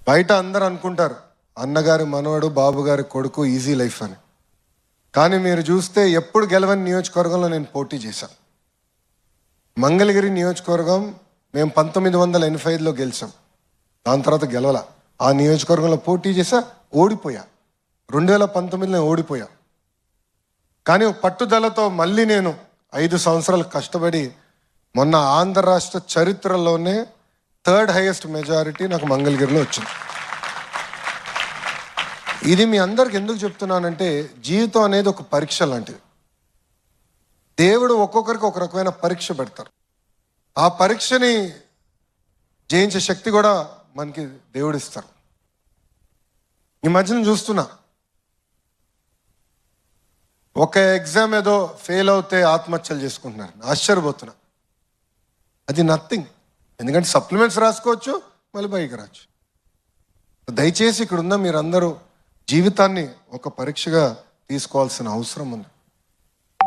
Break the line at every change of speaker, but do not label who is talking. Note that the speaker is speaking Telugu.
బయట అందరు అనుకుంటారు అన్నగారి మనవడు, బాబు గారి కొడుకు, ఈజీ లైఫ్ అని. కానీ మీరు చూస్తే ఎప్పుడు గెలవని నియోజకవర్గంలో నేను పోటీ చేశాను. మంగళగిరి నియోజకవర్గం మేము 1985లో గెలిచాం. దాని తర్వాత గెలవల. ఆ నియోజకవర్గంలో పోటీ చేసా, ఓడిపోయా. 2019లో ఓడిపోయా. కానీ పట్టుదలతో మళ్ళీ నేను 5 సంవత్సరాలు కష్టపడి మొన్న ఆంధ్ర రాష్ట్ర చరిత్రలోనే 3rd హైయెస్ట్ మెజారిటీ నాకు మంగళగిరిలో వచ్చింది. ఇది మీ అందరికి ఎందుకు చెప్తున్నానంటే, జీవితం అనేది ఒక పరీక్ష లాంటిది. దేవుడు ఒక్కొక్కరికి ఒక రకమైన పరీక్ష పెడతారు. ఆ పరీక్షని జయించే శక్తి కూడా మనకి దేవుడు ఇస్తారు. ఈ మధ్యన చూస్తున్నా, ఒక ఎగ్జామ్ ఏదో ఫెయిల్ అవుతే ఆత్మహత్యలు చేసుకుంటున్నారు. ఆశ్చర్యపోతున్నా. అది నథింగ్. ఎందుకంటే సప్లిమెంట్స్ రాసుకోవచ్చు, మళ్ళీ పైకి రావచ్చు. దయచేసి ఇక్కడ ఉన్న మీరందరూ జీవితాన్ని ఒక పరీక్షగా తీసుకోవాల్సిన అవసరం ఉంది.